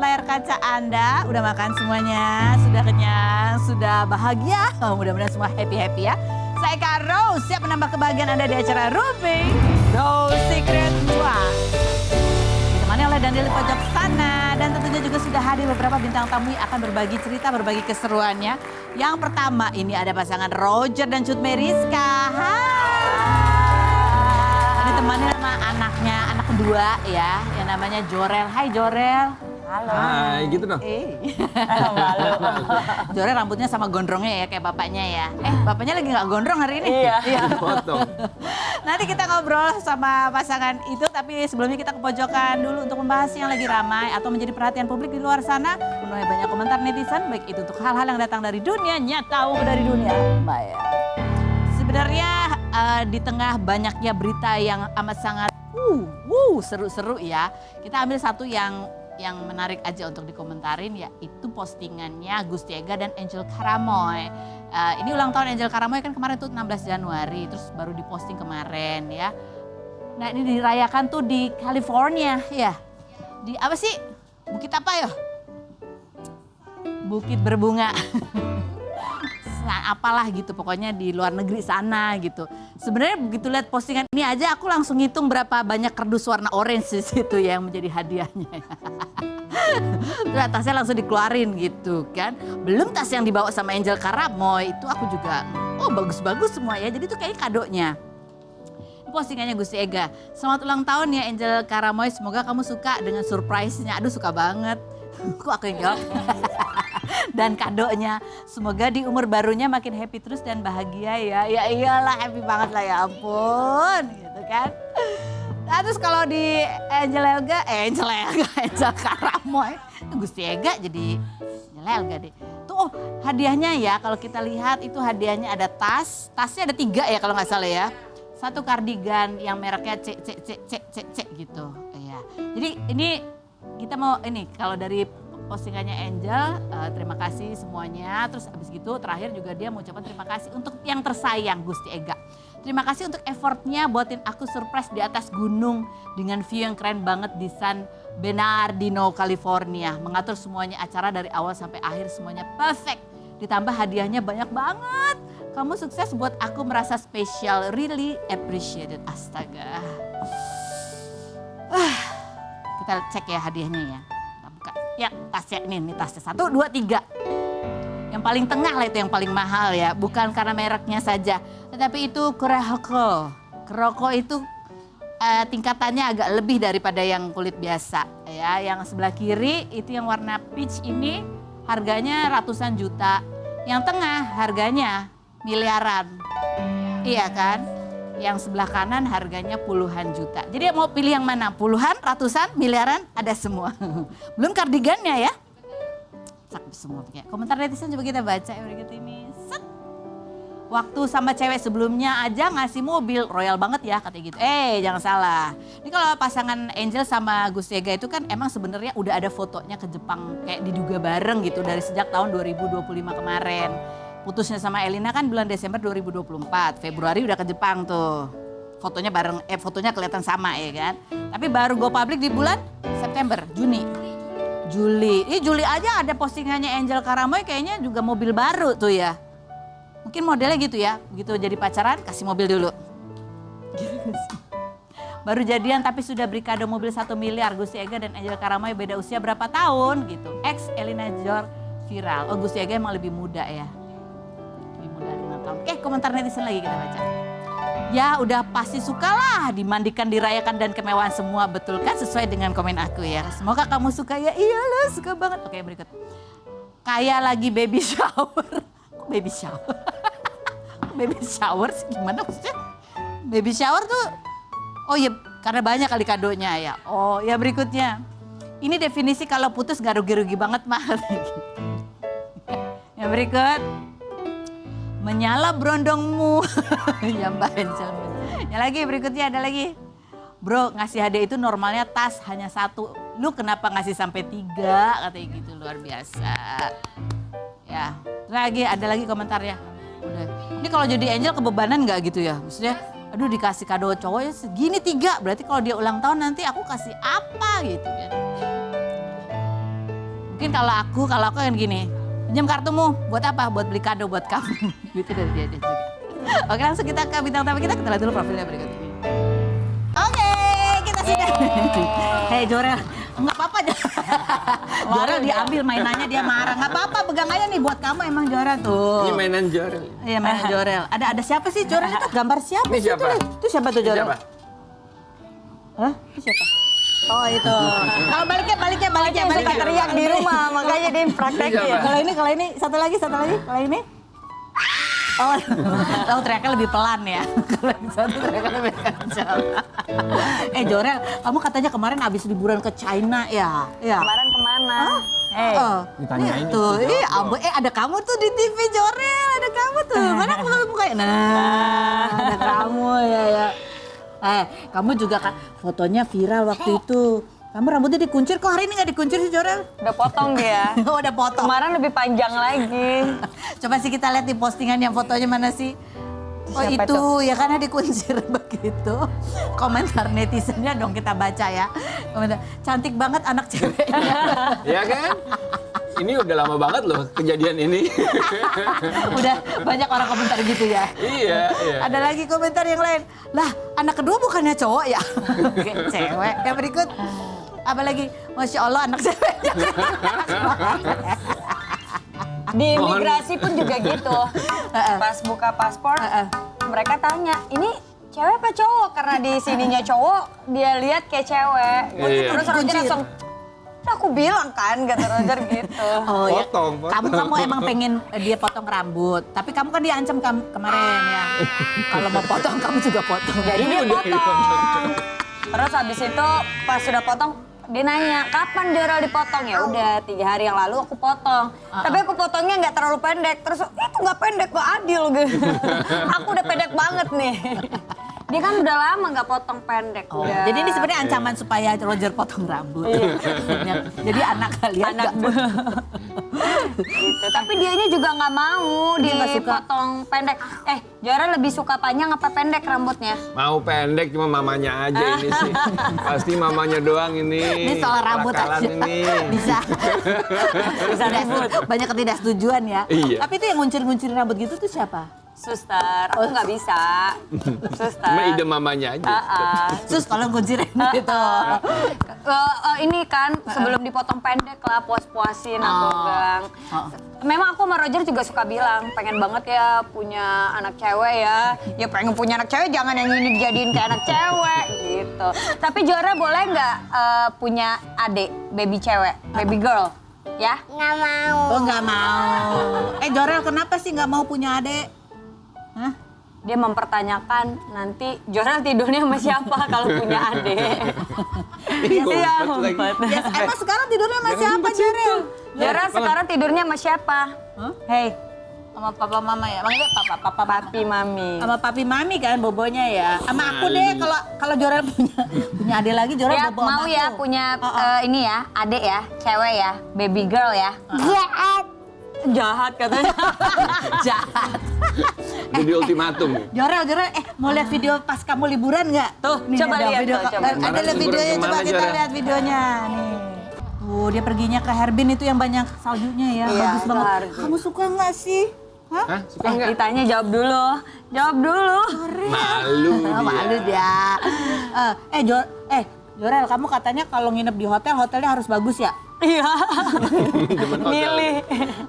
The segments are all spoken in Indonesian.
layar kaca Anda. Udah makan semuanya? Sudah kenyang? Sudah bahagia? Mudah-mudahan semua happy-happy ya. Saya Kak Rose, siap menambah kebahagiaan Anda di acara Ruby Rose Secret Tour. Ditemani oleh Daniel di pojok sana. Dan tentunya juga sudah hadir beberapa bintang tamu yang akan berbagi cerita, berbagi keseruannya. Yang pertama ini ada pasangan Roger dan Cut Meriska. Ditemani sama anaknya, anak kedua ya, yang namanya Jorel. Hai Jorel. Halo. Hai, gitu dong. Malu. Jorel rambutnya sama gondrongnya ya, kayak bapaknya ya. Bapaknya lagi nggak gondrong hari ini? Iya. Potong. Nanti kita ngobrol sama pasangan itu, tapi sebelumnya kita ke pojokan dulu untuk membahas yang lagi ramai atau menjadi perhatian publik di luar sana. Menuai banyak komentar netizen, baik itu untuk hal-hal yang datang dari dunia nyata maupun dari dunia maya. Sebenarnya di tengah banyaknya berita yang amat sangat seru-seru ya, kita ambil satu yang menarik aja untuk dikomentarin, yaitu postingannya Gusti Ega dan Angel Karamoy. Ini ulang tahun Angel Karamoy kan kemarin tuh 16 Januari, terus baru diposting kemarin ya. Nah ini dirayakan tuh di California ya. Di apa sih? Bukit apa ya? Bukit Berbunga. Apalah gitu, pokoknya di luar negeri sana gitu. Sebenarnya begitu lihat postingan ini aja aku langsung ngitung berapa banyak kardus warna orange di situ ya yang menjadi hadiahnya. Terus tasnya langsung dikeluarin gitu kan. Belum tas yang dibawa sama Angel Karamoy itu aku juga, bagus-bagus semua ya. Jadi itu kayaknya kadonya. Postingannya Gusti Ega. Selamat ulang tahun ya Angel Karamoy, semoga kamu suka dengan surprise-nya. Aduh suka banget. Kok aku yang jawab? Dan kadonya, semoga di umur barunya makin happy terus dan bahagia ya. Ya iyalah, happy banget lah, ya ampun gitu kan. Nah, terus kalau di Angel Karamoy, Gusti Ega jadi Angel Elga deh. Tuh hadiahnya ya, kalau kita lihat itu hadiahnya ada tasnya ada 3 ya kalau nggak salah ya. Satu kardigan yang mereknya C gitu ya. Jadi ini kita mau kalau dari postingannya Angel, terima kasih semuanya. Terus abis gitu terakhir juga dia mau ucapkan terima kasih untuk yang tersayang Gusti Ega. Terima kasih untuk effortnya buatin aku surprise di atas gunung dengan view yang keren banget di San Bernardino, California. Mengatur semuanya acara dari awal sampai akhir semuanya perfect. Ditambah hadiahnya banyak banget. Kamu sukses buat aku merasa spesial, really appreciated. Astaga. Kita cek ya hadiahnya ya. Ya tasnya ini tasnya 1, 2, 3. Yang paling tengah lah itu yang paling mahal ya. Bukan karena mereknya saja. Tetapi itu Kuroko. Kuroko itu tingkatannya agak lebih daripada yang kulit biasa. Ya, yang sebelah kiri itu yang warna peach ini harganya ratusan juta. Yang tengah harganya miliaran. Iya kan? Yang sebelah kanan harganya puluhan juta. Jadi mau pilih yang mana? Puluhan, ratusan, miliaran, ada semua. Belum kardigannya ya. Cakep semua. Komentar netizen coba kita baca ya berikut ini. Set. Waktu sama cewek sebelumnya aja ngasih mobil, royal banget ya katanya gitu. Jangan salah. Ini kalau pasangan Angel sama Gusti Ega itu kan emang sebenarnya udah ada fotonya ke Jepang kayak diduga bareng gitu dari sejak tahun 2025 kemarin. Putusnya sama Elina kan bulan Desember 2024, Februari udah ke Jepang tuh. Fotonya bareng, fotonya kelihatan sama ya kan. Tapi baru go public di bulan September, Juli. Ini Juli aja ada postingannya Angel Karamoy kayaknya juga mobil baru tuh ya. Mungkin modelnya gitu ya, begitu jadi pacaran kasih mobil dulu. Baru jadian tapi sudah beri kado mobil 1 miliar. Gusti Ega dan Angel Karamoy beda usia berapa tahun gitu. Ex Elina Jor viral. Gusti Ega emang lebih muda ya. Komentar netizen lagi kita baca. Ya udah pasti sukalah dimandikan, dirayakan dan kemewahan semua. Betul kan sesuai dengan komen aku ya. Semoga kamu suka ya. Iyalah suka banget. Oke berikut. Kayak lagi baby shower. Kok baby shower? Baby shower sih gimana maksudnya? Baby shower tuh. Oh ya karena banyak kali kadonya ya. Oh ya berikutnya. Ini definisi kalau putus gak rugi-rugi banget mah. Yang berikut. Menyala berondongmu. Ya Mbak Angel. Yang lagi berikutnya ada lagi. Bro ngasih hadiah itu normalnya tas hanya 1. Lu kenapa ngasih sampai 3? Katanya gitu luar biasa. Ya lagi ada lagi komentarnya. Udah. Ini kalau jadi Angel kebebanan gak gitu ya? Maksudnya aduh dikasih kado cowoknya segini 3. Berarti kalau dia ulang tahun nanti aku kasih apa gitu kan. Mungkin kalau aku kan gini, pinjam kartumu, buat apa? Buat beli kado buat kamu. Gitu dari dia juga. Oke, langsung kita ke bintang tamu kita lihat dulu profilnya berikut ini. Oke, kita sudah. Hei Jorel, nggak apa-apa. Jorel diambil mainannya, dia marah. Nggak apa-apa, pegang aja nih buat kamu emang Jorel tuh. Ini mainan Jorel. Iya, mainan Jorel. Ada siapa sih Jorel itu? Gambar siapa Ini sih siapa? Itu siapa tuh Ini Jorel? siapa? Hah? Itu siapa? Oh itu. Kalau baliknya. Suka teriak di rumah, makanya dia praktekin. Siapa? Kalau ini satu lagi. Kalau ini? Oh, tahu teriaknya lebih pelan ya. Kalau yang satu teriaknya lebih kencang. Jorel, kamu katanya kemarin habis liburan ke China ya? Ya. Kemarin kemana? Ditanyain tuh, itu, jawab ampun, ada kamu tuh di TV Jorel, ada kamu tuh. Mana mukanya? Nah, ada kamu ya. Kamu juga kan fotonya viral waktu itu. Kamu rambutnya dikuncir, kok hari ini nggak dikuncir sih Jorel? Udah potong dia. Oh, udah potong. Kemarin lebih panjang lagi. Coba sih kita lihat di postingan yang fotonya mana sih? Oh Siapa itu ya karena dikuncir begitu. Komentar netizennya dong kita baca ya. Komentar, cantik banget anak ceweknya. Ya kan? Ini udah lama banget loh kejadian ini. Udah banyak orang komentar gitu ya. Iya. Ada lagi komentar yang lain. Lah anak kedua bukannya cowok ya? Cewek. Yang berikut. Apalagi, Masya Allah anak ceweknya. Di imigrasi pun juga gitu. Pas buka paspor, mereka tanya, ini cewek apa cowok? Karena di sininya cowok, dia lihat kayak cewek. Iya. Terus Roger langsung, aku bilang kan, kata Roger gitu. Oh ya, Potong. kamu emang pengen dia potong rambut. Tapi kamu kan diancam kemarin ya. Kalau mau potong, kamu juga potong. Jadi dia potong. Terus habis itu pas sudah potong, dia nanya, kapan Jorel dipotong? Ya udah 3 hari yang lalu aku potong. Tapi aku potongnya nggak terlalu pendek. Terus itu nggak pendek, nggak adil gitu. Aku udah pendek banget nih. Dia kan udah lama nggak potong pendek. Oh, udah. jadi ini sebenarnya ancaman supaya Roger potong rambut. Jadi anak kalian Anak nggak gitu. Tapi dianya juga nggak mau Dia nggak suka. dipotong pendek. Jorel lebih suka panjang apa pendek rambutnya? Mau pendek cuma mamanya aja ini sih. Pasti mamanya doang ini. Ini soal rambut Kalak-kalan aja. ini. Bisa. Bisa banyak ketidaksetujuan ya. Iya. Tapi itu yang nguncir-nguncirin rambut gitu tuh siapa? Suster, aku nggak bisa. Suster. Cuma ide mamanya aja. Sus tolong nguncirin gitu. Ini kan sebelum dipotong pendek lah, puas-puasin aku Bang. Memang aku sama Roger juga suka bilang, pengen banget ya punya anak cewek ya. Ya pengen punya anak cewek, jangan yang ini dijadiin kayak anak cewek gitu. Tapi Jora boleh nggak punya adik, baby cewek, baby girl? Ya? Nggak mau. Oh nggak mau. Jorel kenapa sih nggak mau punya adik? Hah? Dia mempertanyakan nanti Jorel tidurnya sama siapa kalau punya adik. Iya, ngumpet. Ya, emang sekarang tidurnya sama siapa Jorel? Jorel sekarang tidurnya sama siapa? Hei, Sama papa mama ya? Manggilnya papa papi mami. sama papi mami kan bobonya ya. Sama aku deh kalau Jorel punya adik lagi Jorel Ya bobo sama mau ya aku. punya ini ya, adik ya, cewek ya, baby girl ya. Jahat. Jahat katanya. Jahat. Udah di ultimatum. Jorel, mau lihat video pas kamu liburan nggak? Tuh, Nih, coba ada lihat video, tuh, coba. Ada Kemana lihat liburan videonya, kemana, coba kita Jorel? lihat videonya. Nih. Tuh, dia perginya ke Harbin itu yang banyak saljunya ya, Iya, bagus ke banget. Harbin. Kamu suka nggak sih? Hah? Hah? Suka nggak? Ditanya jawab dulu. Jawab dulu. Malu dia. Malu dia. Jorel, kamu katanya kalau nginep di hotelnya harus bagus ya? Iya. Demen hotel. Milih.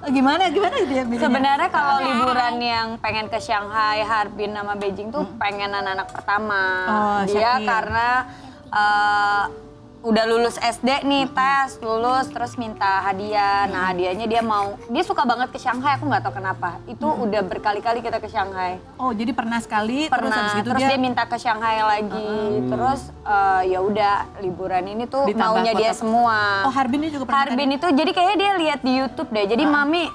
Gimana dia milihnya? Sebenarnya kalau liburan yang pengen ke Shanghai, Harbin sama Beijing tuh pengen anak pertama. Oh, Dia Syakir. karena udah lulus SD nih, tes, lulus, terus minta hadiah. Nah hadiahnya dia suka banget ke Shanghai, aku nggak tahu kenapa. Itu udah berkali-kali kita ke Shanghai. Oh, jadi pernah sekali, terus habis Pernah, itu terus dia minta ke Shanghai lagi. Terus ya udah liburan ini tuh Ditambah maunya dia kota- semua. Oh, Harbin ini juga pernah. Harbin itu jadi kayaknya dia lihat di YouTube deh. Jadi Mami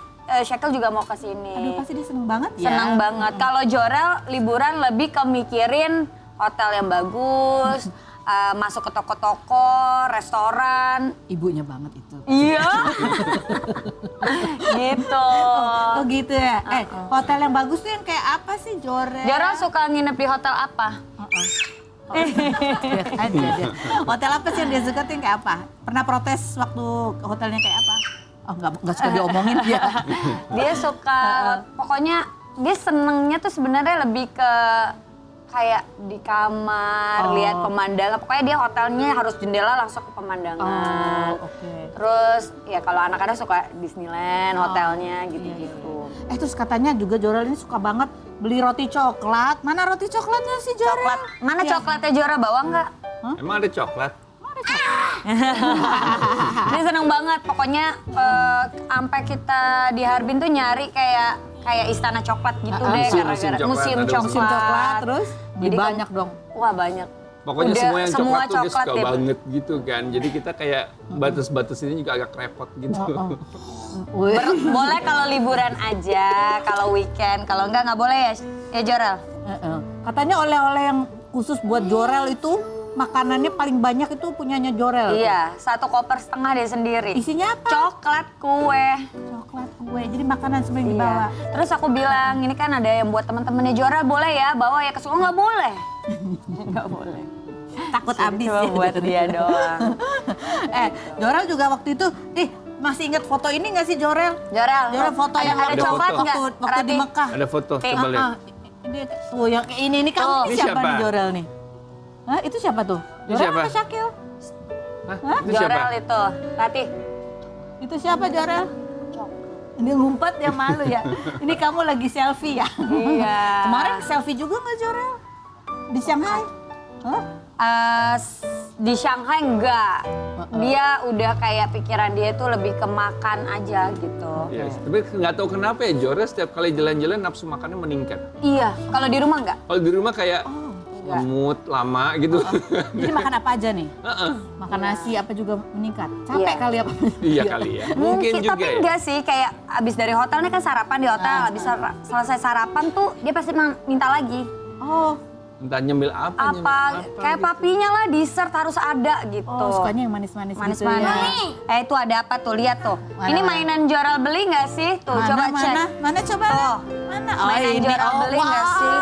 Shekel juga mau ke sini. Aduh, pasti dia seneng banget ya. Senang banget. Kalau Jorel liburan lebih ke mikirin hotel yang bagus, masuk ke toko-toko, restoran. Ibunya banget itu. Iya. Gitu. Oh gitu ya. Hotel yang bagus tuh yang kayak apa sih Jorel? Jorel suka nginep di hotel apa? Dia. Hotel apa sih yang dia suka tuh yang kayak apa? Pernah protes waktu ke hotelnya kayak apa? Oh, nggak suka diomongin dia. Dia suka, pokoknya dia senengnya tuh sebenarnya lebih ke kayak di kamar, lihat pemandangan. Pokoknya dia hotelnya harus jendela langsung ke pemandangan. Terus ya kalau anak-anak suka Disneyland, hotelnya gitu-gitu. Terus katanya juga Jorel ini suka banget beli roti coklat. Mana roti coklatnya sih Jorel? Coklat, mana coklatnya Jorel bawa nggak? Emang ada coklat? Dia seneng banget, pokoknya sampai kita di Harbin tuh nyari kayak istana coklat gitu deh, museum coklat. Terus jadi banyak dong. Wah banyak. Pokoknya Udah, semua yang semua coklat tuh dia suka deh. banget gitu kan. Jadi kita kayak batas-batasinnya juga agak repot gitu. Boleh kalau liburan aja, kalau weekend, kalau nggak boleh ya Jorel. Katanya oleh-oleh yang khusus buat Jorel itu makanannya paling banyak itu punyanya Jorel. Iya, 1,5 koper dia sendiri. Isinya apa? Coklat kue. Coklat kue. Jadi makanan semua yang dibawa. Terus aku bilang, ini kan ada yang buat teman-temannya Jorel, boleh ya bawa ya ke sekolah? Nggak boleh. Nggak boleh. Takut habis Cuma ya. buat dia doang. Jorel juga waktu itu, masih ingat foto ini nggak sih Jorel? Jorel foto yang ada Ada coklat foto. nggak? waktu di Mekah. Ada foto, Oke. coba lihat. Ini tuh yang ini kamu Tuh. ini Ini siapa siapa? nih Jorel nih? Hah, itu siapa tuh? Ini Jorel siapa? apa Syakil? Hah? Itu siapa? Jorel itu, Ratih. Itu siapa Jorel? Dia ngumpet ya malu ya. Ini kamu lagi selfie ya? Iya. Kemarin selfie juga nggak Jorel? Di Shanghai? Hah? Di Shanghai enggak. Dia udah kayak pikiran dia tuh lebih ke makan aja gitu. Iya, tapi nggak tahu kenapa ya Jorel setiap kali jalan-jalan nafsu makannya meningkat. Iya, kalau di rumah enggak? Kalau di rumah kayak ngemut lama gitu. Jadi makan apa aja nih? Makan nasi apa juga meningkat? Capek Iya. kali apa? Iya kali ya. Mungkin juga tapi ya. enggak sih, kayak abis dari hotel nih kan sarapan di hotel. Abis selesai sarapan tuh dia pasti minta lagi. Oh, Entah nyemil apa, Kayak gitu. papinya lah, dessert harus ada gitu. sukanya yang manis-manis gitu Manis-manis. ya. Itu ada apa tuh? Lihat tuh. Mana, Ini mana? mainan Jorel beli nggak sih? Tuh coba cek. Mana coba? Tuh. Mana? Mainan Jorel beli nggak sih?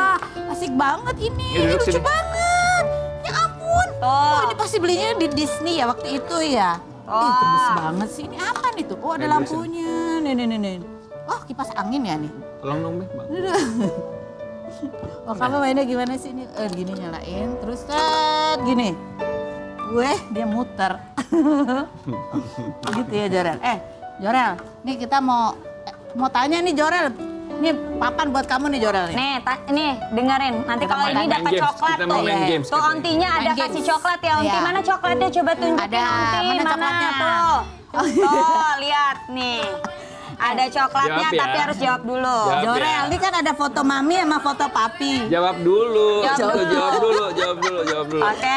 Asik banget ini. Ya, duduk Lucu sini. banget. Ya ampun. Tuh. Ini pasti belinya di Disney ya waktu itu ya. Ih, gemes banget sih. Ini apa nih tuh? Oh, ada Ayo, duduk lampunya. Nih. Oh, kipas angin ya nih. Tolong dong, Beh, Bang. Oh, kamu mainnya gimana sih ini? Gini nyalain, terus gini. Dia muter. Gitu ya Jorel. Jorel, nih kita mau tanya nih Jorel. Ini papan buat kamu nih Jorel nih. Nih dengerin. Nanti Kita kalau mau ini main dapat games. coklat Kita tuh. mau main games Tuh katanya. ontinya ada Main kasih games. coklat ya onti. Iya. Mana coklatnya? Coba tunjukin Ada. onti. Mana coklatnya? Tuh. Tuh, lihat nih. Ada coklatnya Jawab ya. tapi harus jawab dulu. Jawab. Jorel, ini kan ada foto mami sama foto papi. Jawab dulu. Jawab dulu. Jawab dulu. Oke.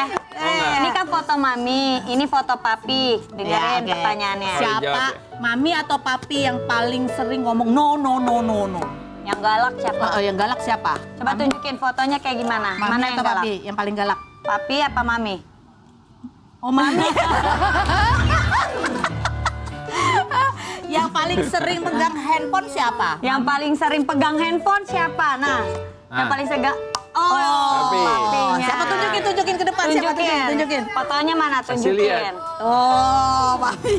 Ini kan foto mami, ini foto papi. Dengerin Ya, oke. pertanyaannya. Siap. Siapa jawab mami atau papi yang paling sering ngomong no? Yang galak siapa? Yang galak siapa? Coba tunjukin fotonya kayak gimana. Mami Mana yang atau galak? papi yang paling galak? Papi apa mami? Oh, mami. Yang paling sering pegang handphone siapa? Yang paling sering pegang handphone siapa? Nah, yang paling sering Papi. papinya. Siapa tunjukin ke depan? Siapa tunjukin? Fotonya mana? Kasih lihat. Tunjukin. Oh, papi.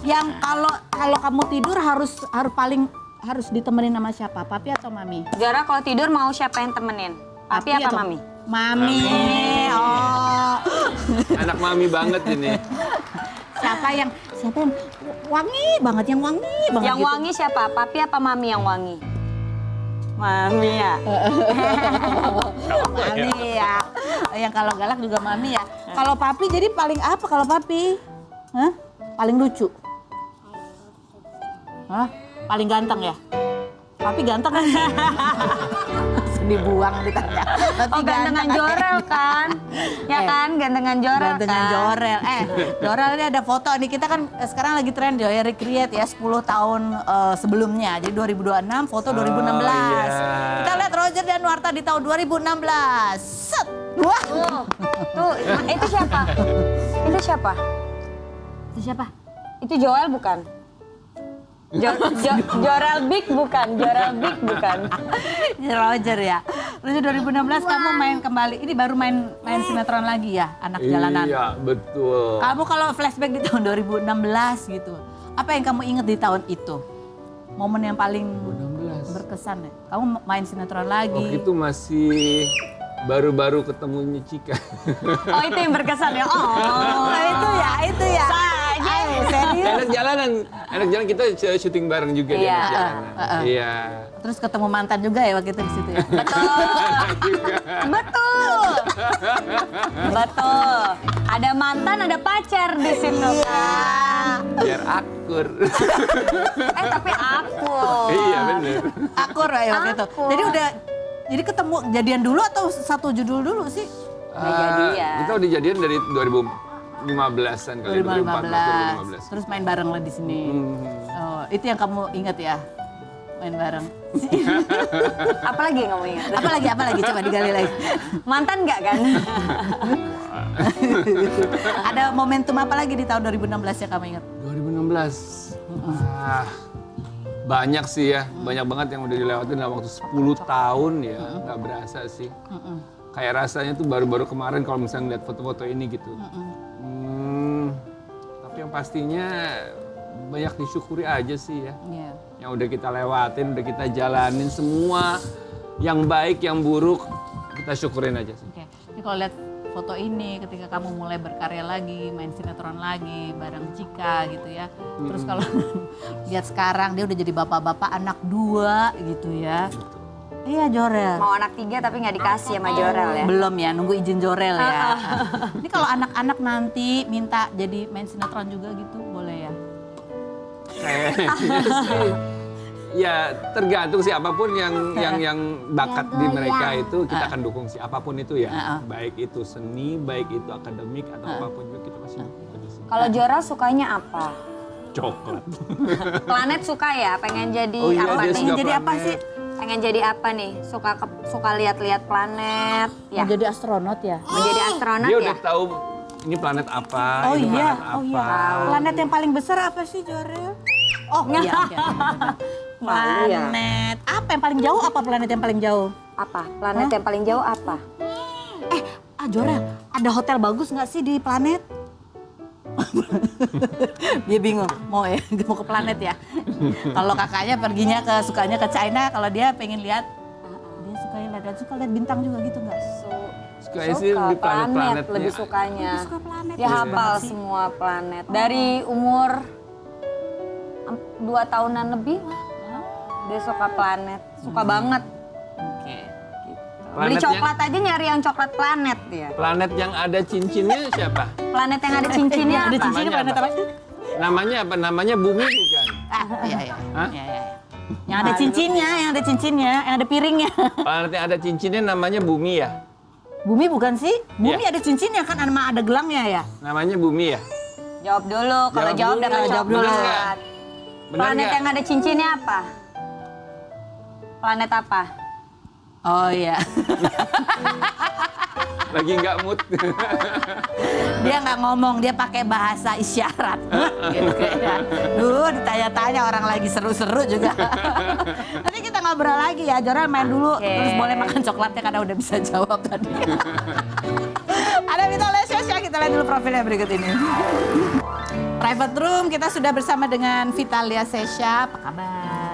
yang kalau kamu tidur harus ditemenin sama siapa? Papi atau mami? Zara kalau tidur mau siapa yang temenin? Papi apa atau- mami? Mami. Oh. Anak mami banget ini. Siapa yang wangi banget, yang wangi banget Yang gitu. wangi siapa? Papi apa mami yang wangi? Mami ya. Mami ya. Yang kalau galak juga mami ya. Kalau papi jadi paling apa kalau papi? Hah? Paling lucu. Hah? Paling ganteng ya? Papi ganteng kan? Dibuang ditanya. Papi Oh gantengan ganteng. Jorel kan? Ya kan gantengan Jorel Gantengan kan? Jorel. Jorel ini ada foto nih. Kita kan sekarang lagi tren ya recreate ya 10 tahun sebelumnya. Jadi 2026, foto 2016. iya. Kita lihat Roger dan Warta di tahun 2016. Set. Wah. Tuh, itu siapa? Itu siapa? Itu siapa? Itu Joel bukan? Jorel Big bukan, Jorel Big bukan. Roger ya. Roger 2016 kamu main kembali. Ini baru main sinetron lagi ya, Anak Jalanan. Iya, betul. Kamu kalau flashback di tahun 2016 gitu, apa yang kamu ingat di tahun itu? Momen yang paling 2016. berkesan ya? Kamu main sinetron lagi. Waktu itu masih baru-baru ketemunya Cika. Oh itu yang berkesan ya? Oh itu ya. Serius. Anak jalanan kita syuting bareng juga di Iya. Anak Jalanan. Iya. Terus ketemu mantan juga ya waktu itu di situ ya. Betul. Ada mantan, ada pacar di situ kan. Biar akur. Tapi aku. Iya bener. Akur ya waktu itu. Jadi ketemu jadian dulu atau satu judul dulu sih? Jadian. Kita udah jadian dari 2015-an kali, 2015. Terus main bareng lah di sini. Oh, itu yang kamu ingat ya? Main bareng. Apalagi yang kamu ingat? Apalagi coba digali lagi. Mantan nggak kan? Ada momentum apa lagi di tahun 2016 ya kamu ingat? 2016. Banyak sih ya, banyak banget yang udah dilewatin dalam waktu 10 tahun ya, nggak berasa sih. Kayak rasanya tuh baru-baru kemarin kalau misalnya ngeliat foto-foto ini gitu. Tapi yang pastinya banyak disyukuri aja sih ya. Iya. Yang udah kita lewatin, udah kita jalanin semua. Yang baik, yang buruk, kita syukurin aja sih. Oke. Jadi kalau lihat foto ini ketika kamu mulai berkarya lagi, main sinetron lagi bareng Cika gitu ya. Terus kalau lihat sekarang dia udah jadi bapak-bapak anak 2 gitu ya. Iya Jorel. Mau anak 3 tapi nggak dikasih sama Jorel ya? Belum ya, nunggu izin Jorel ya. Ini kalau anak-anak nanti minta jadi main sinetron juga gitu, boleh ya? Ya tergantung sih apapun yang bakat di mereka itu kita akan dukung sih apapun itu ya. Baik itu seni, baik itu akademik atau apapun juga kita pasti dukung aja sih. Kalau Jorel sukanya apa? Coklat. Planet suka ya? Pengen jadi Oh iya, apa dia nih? suka Jadi apa planet. sih? Pengen jadi apa nih? Suka lihat-lihat planet ya? Mau jadi astronot ya? Mau jadi astronot Dia ya? udah tahu ini planet apa, Oh ini iya, planet apa. oh iya. Planet yang paling besar apa sih Jorel? Oh iya, oke. Planet. Apa yang paling jauh? Apa planet yang paling jauh? Apa? Planet yang paling jauh apa? Jorel, ada hotel bagus nggak sih di planet? Dia bingung, mau ke planet ya. Kalau kakaknya sukanya ke China, kalau dia pengen lihat, dia suka lihat bintang juga gitu nggak? Sukanya sih di planet-planet lebih ya. sukanya. Lebih suka planet. Dia hafal semua planet. Dari umur 2 tahunan lebih lah. Dia suka planet, suka banget. Oke. Beli coklat aja nyari yang coklat planet dia. Planet yang ada cincinnya siapa? Planet yang ada cincinnya Ada apa? cincinnya planet apa? Namanya apa? Namanya Bumi bukan? Iya. Hah? Iya. Yang ada cincinnya, yang ada piringnya. Planet yang ada cincinnya namanya Bumi ya? Bumi bukan sih? Bumi Iya. ada cincinnya kan, ada gelangnya ya? Namanya Bumi ya? Jawab dulu, kalau Jawab jawab dulu. dapat Jawab dulu. coklat. Bener Planet nggak? yang ada cincinnya apa? Planet apa? Oh iya. Lagi nggak mood. Dia nggak ngomong, dia pakai bahasa isyarat. Gitu kayaknya. Ditanya-tanya orang lagi seru-seru juga. Nanti kita ngobrol lagi ya, Jorel main dulu. Oke. Terus boleh makan coklatnya karena udah bisa jawab tadi. Ada Vitalia Sesha, kita lihat dulu profilnya berikut ini. Private Room, kita sudah bersama dengan Vitalia Sesha. Apa kabar?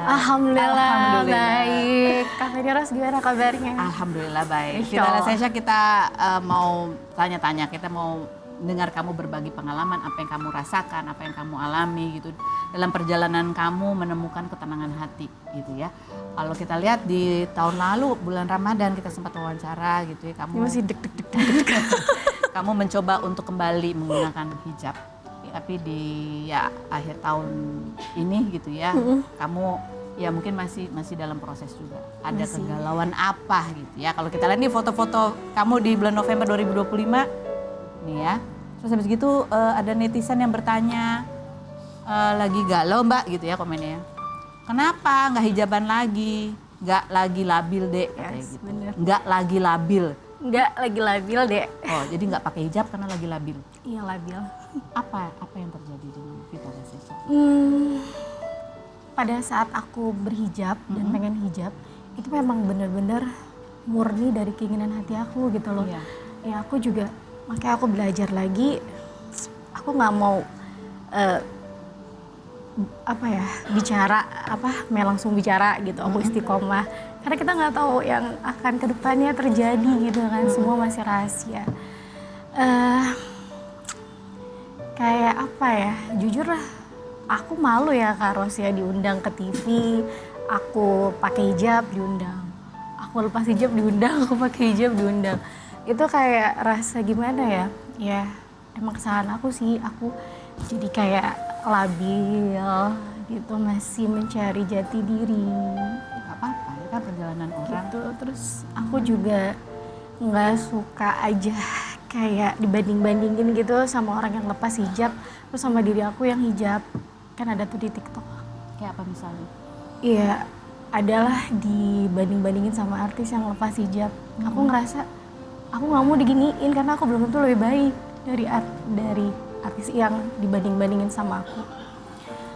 Alhamdulillah, Alhamdulillah. baik. Kak Ros gimana kabarnya? Alhamdulillah baik. Insya Vitalia Allah. Sesha, kita mau tanya-tanya, kita mau dengar kamu berbagi pengalaman, apa yang kamu rasakan, apa yang kamu alami gitu dalam perjalanan kamu menemukan ketenangan hati gitu ya. Kalau kita lihat di tahun lalu bulan Ramadan kita sempat wawancara gitu ya, kamu Masih deg-deg. kamu mencoba untuk kembali menggunakan hijab. Tapi di akhir tahun ini gitu ya, kamu ya mungkin masih dalam proses juga. Ada kegalauan apa gitu ya. Kalau kita lihat nih foto-foto kamu di bulan November 2025 nih ya. Terus habis gitu ada netizen yang bertanya, lagi galau Mbak gitu ya komennya. Kenapa nggak hijaban lagi? Nggak lagi labil dek katanya Yes, gitu. bener. Nggak lagi labil. Enggak lagi labil deh. Oh jadi nggak pakai hijab karena lagi labil. Iya labil. Apa yang terjadi dengan Vitalia Sesha? pada saat aku berhijab dan pengen hijab, itu memang benar-benar murni dari keinginan hati aku gitu loh. Iya. Ya aku juga, makanya aku belajar lagi, aku nggak mau langsung bicara gitu, aku istiqomah. Karena kita nggak tahu yang akan kedepannya terjadi gitu kan, semua masih rahasia. Kayak apa ya, jujur lah, aku malu ya Kak Ros ya diundang ke TV, aku pakai hijab diundang, aku lepas hijab diundang, aku pakai hijab diundang. Itu kayak rasa gimana ya, ya emang kesalahan aku sih, aku jadi kayak labil gitu, masih mencari jati diri. Gak apa-apa, itu kan perjalanan orang. Gitu. Terus aku juga nggak suka aja kayak dibanding-bandingin gitu sama orang yang lepas hijab terus sama diri aku yang hijab. Kan ada tuh di TikTok. Kayak apa misalnya? Iya, adalah dibanding-bandingin sama artis yang lepas hijab. Aku ngerasa aku nggak mau diginiin karena aku belum tentu lebih baik dari artis yang dibanding-bandingin sama aku.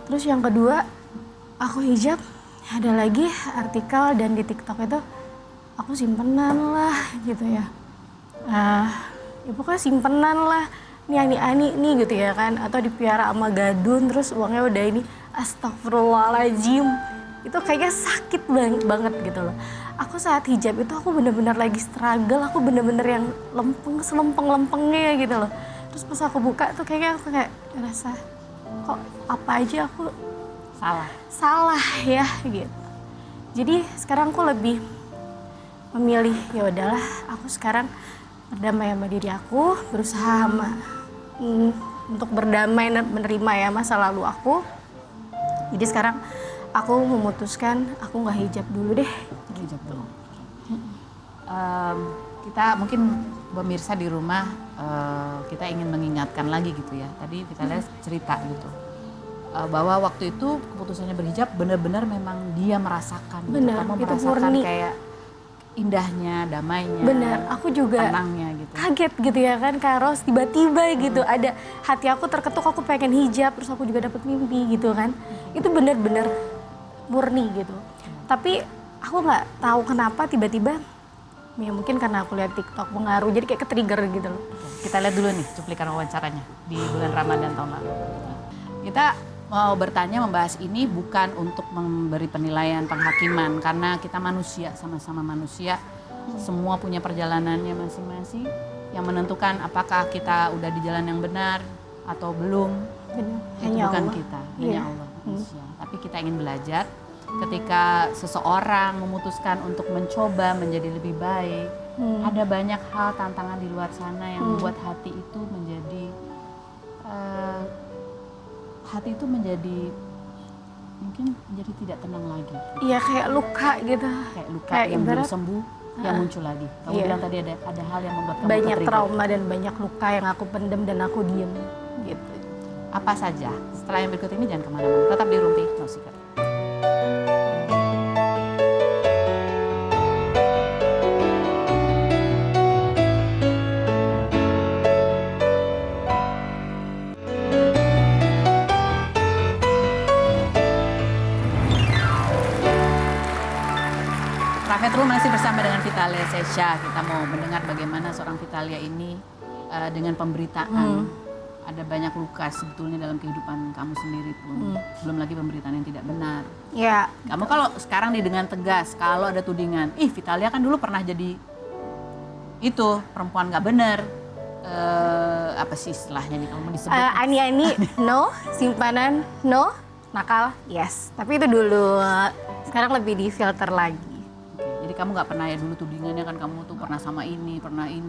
Terus yang kedua, aku hijab, ada lagi artikel dan di TikTok itu aku simpenan lah gitu ya. Ya pokoknya simpenan lah, ini ani-ani nih gitu ya kan, atau dipiara sama gadun terus uangnya udah ini, astagfirullahaladzim. Itu kayaknya sakit banget gitu loh. Aku saat hijab itu aku bener-bener lagi struggle, aku bener-bener yang selempeng-lempengnya gitu loh. Terus pas aku buka tuh kayaknya aku kayak ngerasa kok apa aja aku salah ya gitu. Jadi sekarang aku lebih memilih ya udahlah, aku sekarang berdamai sama diri aku, berusaha untuk berdamai dan menerima ya masa lalu aku. Jadi sekarang aku memutuskan aku nggak hijab dulu deh. Hijab dulu. Kita mungkin pemirsa di rumah kita ingin mengingatkan lagi gitu ya. Tadi Vitalia cerita gitu bahwa waktu itu keputusannya berhijab benar-benar memang dia merasakan. Benar, Kamu itu merasakan murni. kayak indahnya, damainya, Benar, aku juga tenangnya gitu. kaget gitu ya kan Kak Ros, tiba-tiba gitu ada hati aku terketuk, aku pengen hijab, terus aku juga dapat mimpi gitu kan. Itu benar-benar murni gitu. Tapi aku nggak tahu kenapa tiba-tiba, ya mungkin karena aku lihat TikTok pengaruh, jadi kayak ke-trigger gitu loh. Kita lihat dulu nih cuplikan wawancaranya di bulan Ramadan tahun lalu. Kita mau bertanya, membahas ini bukan untuk memberi penilaian penghakiman karena kita manusia, sama-sama manusia. Semua punya perjalanannya masing-masing yang menentukan apakah kita udah di jalan yang benar atau belum. Benar. Itu Hanya bukan Allah. kita, Iya. hanya Allah manusia. Tapi kita ingin belajar ketika seseorang memutuskan untuk mencoba menjadi lebih baik. Ada banyak hal tantangan di luar sana yang membuat hati itu menjadi mungkin menjadi tidak tenang lagi. Iya kayak luka gitu. Kayak luka Kayak yang belum ibarat- sembuh yang muncul lagi. Kamu Iya. bilang tadi ada hal yang membuat kamu Banyak ke-trigger. trauma dan banyak luka yang aku pendem dan aku diem gitu. Apa saja? Setelah yang berikut ini jangan kemana-mana. Tetap di Rumpi No Secret. Metro masih bersama dengan Vitalia Sesha. Kita mau mendengar bagaimana seorang Vitalia ini dengan pemberitaan. Ada banyak luka sebetulnya dalam kehidupan kamu sendiri pun. Belum lagi pemberitaan yang tidak benar. Ya, Kamu kalau sekarang nih dengan tegas, kalau ada tudingan, Vitalia kan dulu pernah jadi itu perempuan gak benar. Apa sih istilahnya nih kalau mau disebut? ani-ani no, simpanan no, nakal yes. Tapi itu dulu. Sekarang lebih di filter lagi. Jadi kamu nggak pernah ya dulu tudingannya kan kamu tuh pernah sama ini,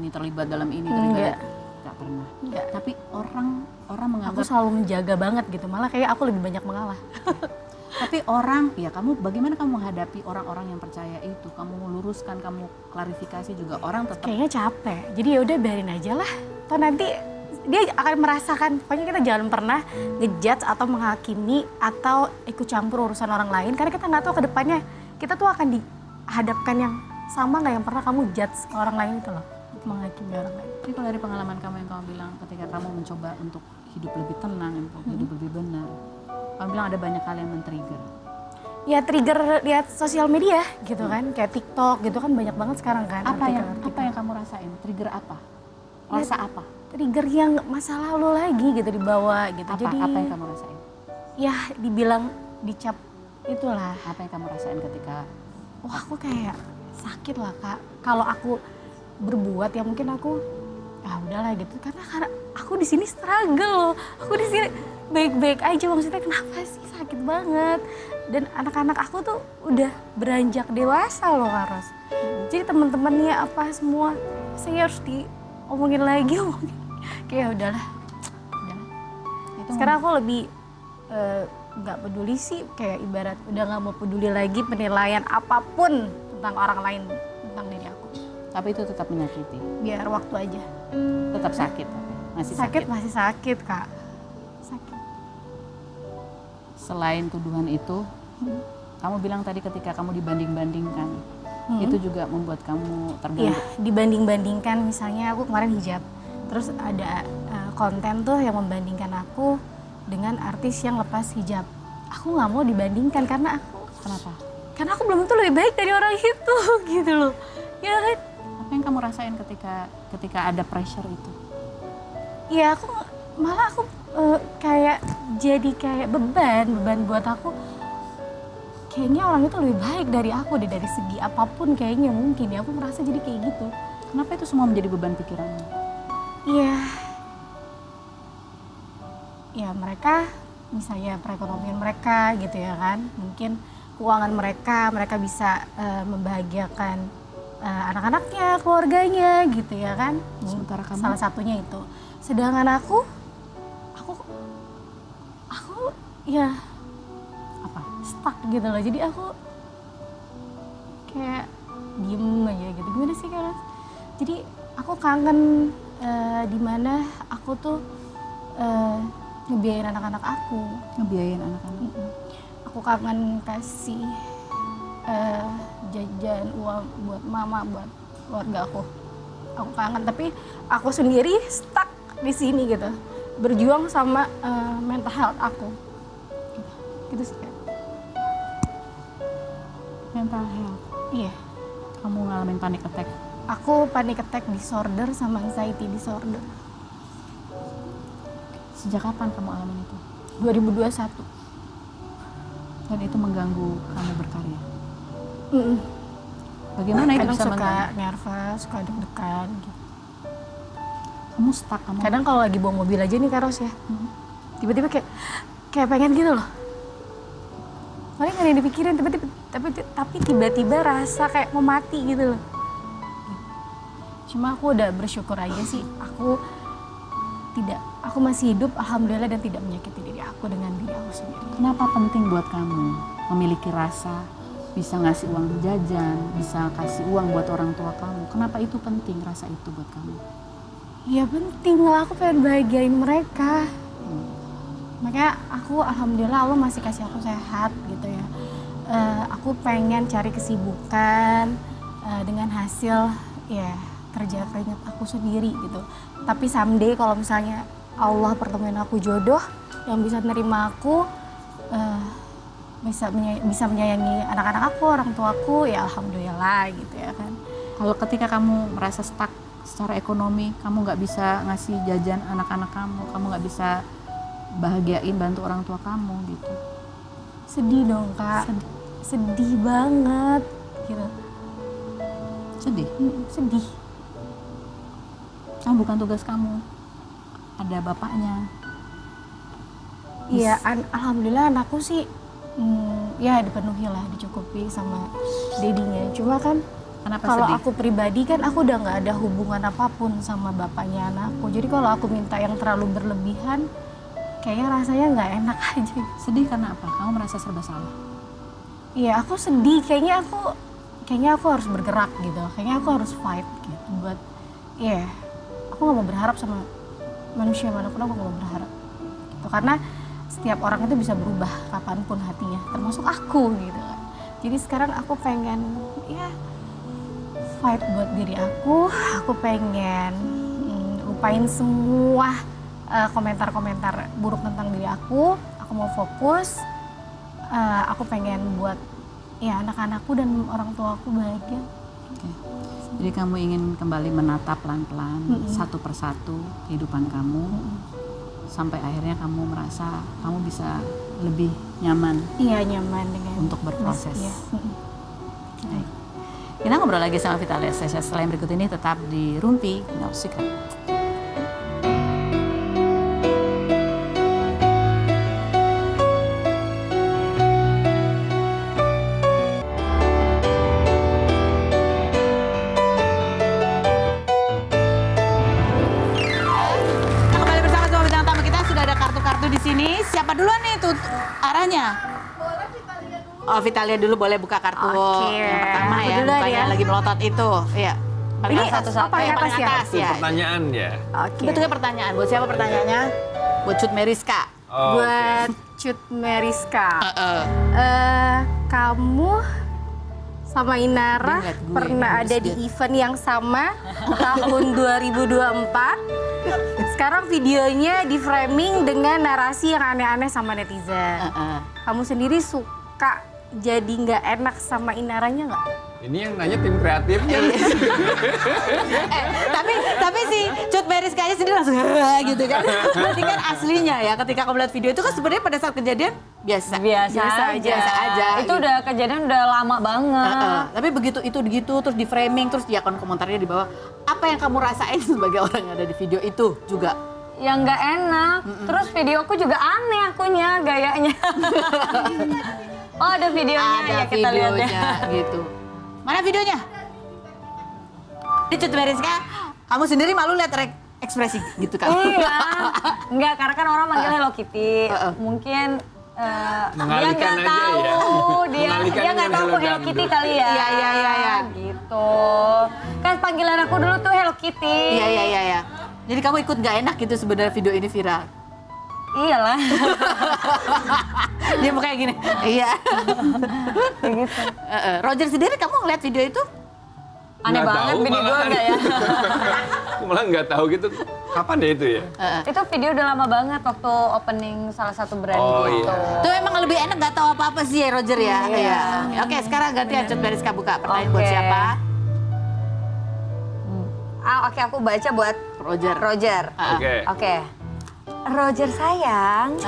terlibat dalam ini, Enggak. nggak pernah. Enggak. Tapi orang Aku menganggap, selalu menjaga banget gitu. Malah kayak aku lebih banyak mengalah. tapi orang, ya kamu bagaimana kamu menghadapi orang-orang yang percaya itu? Kamu luruskan, kamu klarifikasi juga orang tetap. Kayaknya capek. Jadi ya udah biarin aja lah. Toh nanti dia akan merasakan. Pokoknya kita jangan pernah ngejudge atau menghakimi atau ikut campur urusan orang lain. Karena kita nggak tahu ke depannya kita tuh akan dihadapkan yang sama nggak yang pernah kamu judge orang lain itu loh. Menghakimi orang lain. Jadi kalau dari pengalaman kamu yang kamu bilang ketika kamu mencoba untuk hidup lebih tenang, untuk hidup lebih benar, kamu bilang ada banyak hal yang men-trigger. ya trigger lihat sosial media gitu kan, kayak TikTok gitu kan banyak banget sekarang kan. Apa yang artikel-artikel. kamu rasain? Trigger apa? Rasa apa? Trigger yang masa lalu lagi gitu dibawa gitu. Jadi Apa yang kamu rasain? ya dibilang dicap itulah. Apa yang kamu rasain ketika Wah aku kayak sakit lah Kak. Kalau aku berbuat ya mungkin aku udahlah gitu karena aku di sini struggle. Aku di sini baik-baik aja, maksudnya kenapa sih sakit banget. Dan anak-anak aku tuh udah beranjak dewasa loh Kak Ros. Jadi teman-temannya apa semua saya harus diomongin lagi, kayak udahlah. itu Sekarang aku lebih nggak peduli sih, kayak ibarat udah nggak mau peduli lagi penilaian apapun tentang orang lain tentang diri aku. tapi itu tetap menyakiti. Biar waktu aja. Tetap sakit tapi masih sakit. Masih sakit Kak. Sakit. Selain tuduhan itu, kamu bilang tadi ketika kamu dibanding-bandingkan, itu juga membuat kamu terganggu. Iya, dibanding-bandingkan misalnya aku kemarin hijab. Terus ada konten tuh yang membandingkan aku dengan artis yang lepas hijab. Aku nggak mau dibandingkan karena Kenapa? aku belum tentu lebih baik dari orang itu gitu loh. Ya kan? Apa yang kamu rasain ketika ada pressure itu? Iya, aku kayak jadi kayak beban buat aku. Kayaknya orang itu lebih baik dari aku deh, dari segi apapun kayaknya mungkin ya. Aku merasa jadi kayak gitu. Kenapa itu semua menjadi beban pikiranmu? Iya. Ya mereka, misalnya perekonomian mereka gitu ya kan. Mungkin keuangan mereka bisa membahagiakan anak-anaknya, keluarganya gitu ya kan. Sementara kamu? Salah satunya itu. Sedangkan aku ya Apa? stuck gitu loh. Jadi aku kayak diem aja gitu. Gimana sih Kak? Jadi aku kangen dimana aku tuh ngebiayain anak-anak aku. Ngebiayain anak-anak. Aku kangen kasih jajan uang buat mama, buat keluarga aku. Aku kangen, tapi aku sendiri stuck di sini gitu. Berjuang sama mental health aku. Gitu sih. Mental health. Iya. Kamu ngalamin panic attack. Aku panic attack disorder sama anxiety disorder. Sejak kapan kamu alamin itu? 2021. Dan itu mengganggu kamu berkarya. Mm-mm. Bagaimana itu Kadang bisa suka mengganggu? nervous, suka deg-degan gitu. Kamu stuck, kamu. Kadang kalau lagi bawa mobil aja nih Kak Ros ya, tiba-tiba kayak pengen gitu loh. Paling gak ada yang dipikirin, tapi tiba-tiba rasa kayak mau mati gitu loh. Cuma aku udah bersyukur aja sih, aku masih hidup alhamdulillah dan tidak menyakiti diri aku dengan diri aku sendiri. Kenapa penting buat kamu memiliki rasa bisa ngasih uang jajan, bisa kasih uang buat orang tua kamu? Kenapa itu penting, rasa itu buat kamu? Ya penting lah, aku pengen bahagiain mereka. Makanya aku alhamdulillah Allah masih kasih aku sehat gitu ya. Aku pengen cari kesibukan dengan hasil ya kerja keringat aku sendiri gitu. Tapi someday kalau misalnya Allah pertemuin aku jodoh yang bisa nerima aku, bisa menyayangi anak-anak aku, orang tuaku, ya alhamdulillah gitu ya kan. Kalau ketika kamu merasa stuck secara ekonomi, kamu nggak bisa ngasih jajan anak-anak kamu nggak bisa bahagiain bantu orang tua kamu gitu. Sedih dong Kak, sedih banget gitu. Sedih? Sedih. Bukan tugas kamu, ada bapaknya. Iya, alhamdulillah anakku sih ya dipenuhi lah, dicukupi sama dedinya. Cuma kan kalau aku pribadi kan aku udah nggak ada hubungan apapun sama bapaknya anakku. Jadi kalau aku minta yang terlalu berlebihan, kayaknya rasanya nggak enak aja. Sedih karena apa? Kamu merasa serba salah? Iya, aku sedih. Kayaknya aku harus bergerak gitu. Kayaknya aku harus fight gitu buat aku nggak mau berharap sama manusia manapun, aku nggak mau berharap gitu. Karena setiap orang itu bisa berubah kapanpun hatinya, termasuk aku gitu kan. Jadi sekarang aku pengen fight buat diri aku pengen lupain semua komentar-komentar buruk tentang diri aku mau fokus aku pengen buat ya anak-anakku dan orang tua aku bahagia. Oke. Jadi kamu ingin kembali menata pelan-pelan satu persatu kehidupan kamu sampai akhirnya kamu merasa kamu bisa lebih nyaman. Iya, nyaman dengan untuk berproses. Iya. Baik. Kita ngobrol lagi sama Vitalia Sesha setelah yang berikut ini, tetap di Rumpi No Secret. Di sini siapa duluan nih tuh arahnya? Oh, Vitalia dulu boleh buka kartu yang pertama ya, bukanya lagi melotot itu. Iya. Paling Ini satu-satu paling yang paling atas ya? atas ya. Pertanyaan ya. Oke. Betulnya pertanyaan. Buat siapa pertanyaannya? Buat Cut Meriska. Oh, Buat Cut Meriska. Heeh. Kamu sama Inara Dia ngeliat gue, pernah bagus ada di dia. event yang sama tahun 2024. Sekarang videonya di framing dengan narasi yang aneh-aneh sama netizen. Kamu sendiri suka jadi nggak enak sama Inaranya nggak? Ini yang nanya tim kreatifnya. Tapi si Cut Meriska aja sendiri langsung gitu kan. Berarti kan aslinya ya ketika kamu lihat video itu kan sebenarnya pada saat kejadian biasa aja. Itu gitu. udah kejadian udah lama banget. Tapi begitu itu gitu terus di framing terus di akun komentarnya di bawah apa yang kamu rasain sebagai orang yang ada di video itu juga? Yang nggak enak. Terus videoku juga aneh akunya, gayanya. Oh, ada videonya Ada ya, kita lihat ya. videonya gitu. Mana videonya? Di Cut Meriska, kamu sendiri malu lihat ekspresi gitu kan? Iya. Enggak, karena kan orang manggil Hello Kitty. Mungkin dia Mengalihkan nggak aja tahu, ya. dia Mengalihkan nggak dengan tahu Hello Hello Dangdut. Kitty kali ya. Iya. Gitu. Kan panggilan aku dulu tuh Hello Kitty. Iya. Jadi kamu ikut nggak enak gitu sebenarnya video ini viral? Iyalah. Dia mau kayak gini. Iya. Gitu. Roger sendiri kamu ngeliat video itu? Aneh Nggak banget tahu, video gue malahan. enggak ya? Aku malah nggak tahu gitu. Kapan ya itu ya? Itu video udah lama banget waktu opening salah satu brand Oh, gitu. iya. Tuh emang lebih enak nggak tahu apa-apa sih ya Roger ya. Iya. Oke, sekarang gantian Cut Meriska buka. Pertanyaan buat Oke. siapa? Oke, aku baca buat Roger. Roger. Oke. Roger sayang.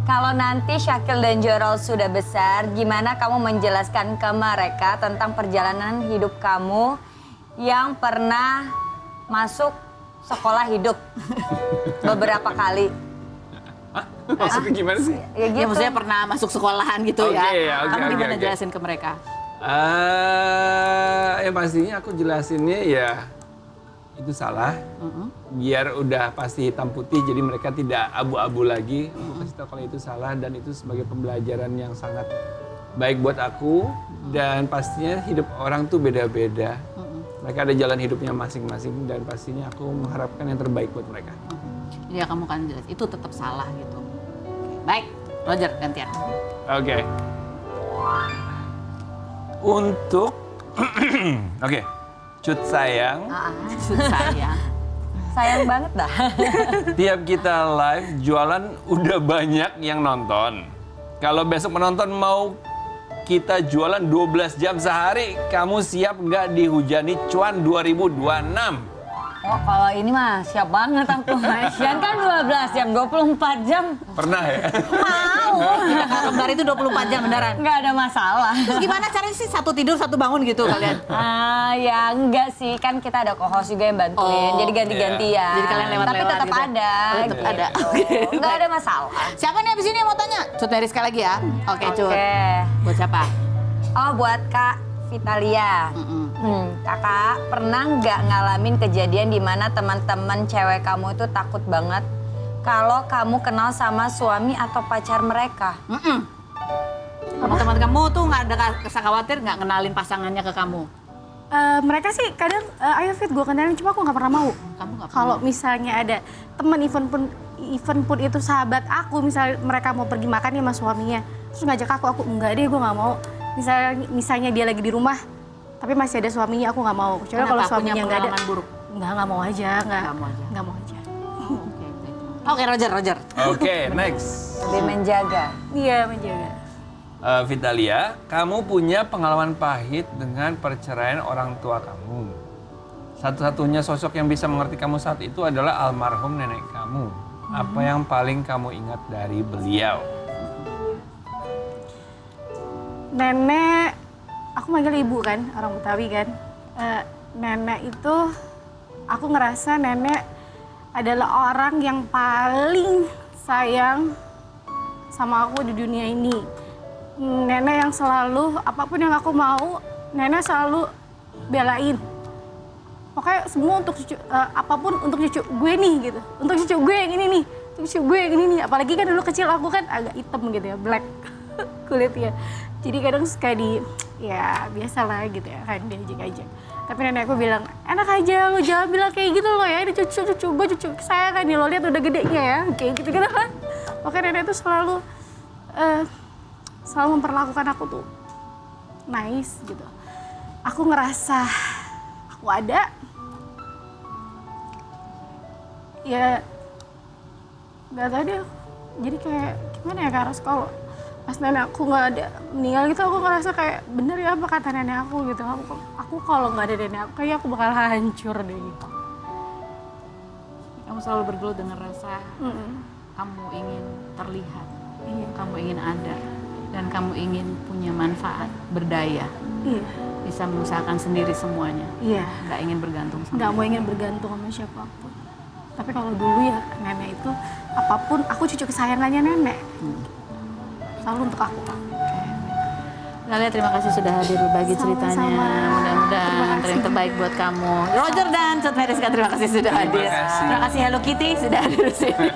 Kalau nanti Syakil dan Jorol sudah besar, gimana kamu menjelaskan ke mereka tentang perjalanan hidup kamu yang pernah masuk sekolah hidup beberapa kali? Maksudnya gimana sih? Ya gitu. Ya maksudnya pernah masuk sekolahan gitu Oke, ya. oke, Kamu gimana oke. jelasin ke mereka? Ya pastinya aku jelasinnya ya itu salah. Biar udah pasti hitam putih jadi mereka tidak abu-abu lagi. Aku kasih tahu kalau itu salah dan itu sebagai pembelajaran yang sangat baik buat aku dan pastinya hidup orang tuh beda-beda. Mereka ada jalan hidupnya masing-masing dan pastinya aku mengharapkan yang terbaik buat mereka. Jadi ya kamu kan jelas itu tetap salah gitu. Oke. Baik, Roger gantian. Oke. Untuk oke. Cut sayang, Sayang. Sayang banget dah. tiap kita live jualan udah banyak yang nonton. Kalau besok penonton mau kita jualan 12 jam sehari, kamu siap nggak dihujani cuan 2026? Oh, kalau ini mah siap banget aku. Yan kan 12 jam, 24 jam. Pernah ya? Mau. Kita nggak kembar itu 24 jam beneran. Nggak ada masalah. Terus gimana caranya sih satu tidur satu bangun gitu kalian? Ya enggak sih, kan kita ada co-host juga yang bantuin, Oh, jadi ganti-gantian. Jadi kalian lewat-lewat Tapi tetap gitu. ada. Oh, tetap gitu. ada. Oke. Nggak ada masalah. Siapa nih abis ini yang mau tanya? Cut Meriska lagi ya? Oke, Cut. Oke. Buat siapa? Oh, buat Kak Vitalia. Kakak pernah nggak ngalamin kejadian di mana teman-teman cewek kamu itu takut banget kalau kamu kenal sama suami atau pacar mereka? Teman-teman kamu tuh nggak ada rasa khawatir nggak kenalin pasangannya ke kamu? Mereka sih kadang, ayo Fit gue kenalin, cuma aku nggak pernah mau. Kamu nggak Kalau misalnya ada teman event pun itu sahabat aku, misalnya mereka mau pergi makan nih sama suaminya, terus ngajak aku enggak deh, gue nggak mau. Misalnya dia lagi di rumah, tapi masih ada suaminya, aku nggak mau. Kecuali Kenapa? kalau Punya suaminya nggak ada, pengalaman buruk? nggak mau aja, nggak mau aja. Oke, Roger. Oke, next. Lebih menjaga. Iya menjaga. Vitalia, kamu punya pengalaman pahit dengan perceraian orang tua kamu. Satu-satunya sosok yang bisa mengerti kamu saat itu adalah almarhum nenek kamu. Apa yang paling kamu ingat dari beliau? Nenek, aku manggil ibu kan, orang Betawi kan. Nenek itu, aku ngerasa nenek adalah orang yang paling sayang sama aku di dunia ini. Nenek yang selalu, apapun yang aku mau, nenek selalu belain. Pokoknya semua untuk cucu, apapun untuk cucu gue nih gitu. Untuk cucu gue yang ini nih, untuk cucu gue yang ini nih. Apalagi kan dulu kecil aku kan agak hitam gitu ya, black kulitnya. Jadi kadang suka ya biasalah gitu ya kan, diajak-ajak. Tapi nenek aku bilang, enak aja lu jangan bilang kayak gitu loh ya, ini cucu gue cucu saya kan nih, lo lihat udah gedenya ya, kayak gitu kan. Makanya nenek tuh selalu memperlakukan aku tuh nice gitu. Aku ngerasa aku ada, ya nggak tahu deh. Jadi kayak gimana ya Kak Ros, kalau pas nenek aku nggak ada meninggal gitu, aku ngerasa kayak bener ya apa kata nenek aku gitu. Aku kalau nggak ada nenek aku kayak aku bakal hancur deh gitu. Kamu selalu bergelut dengan rasa kamu ingin terlihat, kamu ingin ada, dan kamu ingin punya manfaat, berdaya, bisa mengusahakan sendiri semuanya. Nggak ingin bergantung sama nggak mau ingin bergantung sama siapapun. Tapi kalau dulu ya nenek itu apapun, aku cucu kesayangannya nenek. Selalu untuk aku. Nalia, terima kasih sudah hadir berbagi ceritanya. Mudah-mudahan yang terbaik buat kamu. Roger dan Cut Meriska, terima kasih sudah hadir. Terima kasih Hello Kitty sudah hadir di sini.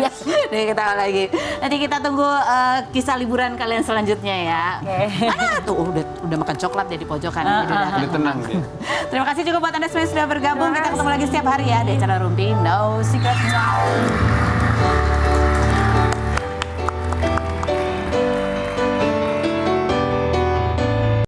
Ya, nih kita lagi. Nanti kita tunggu kisah liburan kalian selanjutnya ya. Mana tuh udah makan coklat ya di pojokan. Udah tenang dia. Terima kasih juga buat Anda semua yang sudah bergabung. Kita ketemu lagi setiap hari ya di acara Rumpi No Secret.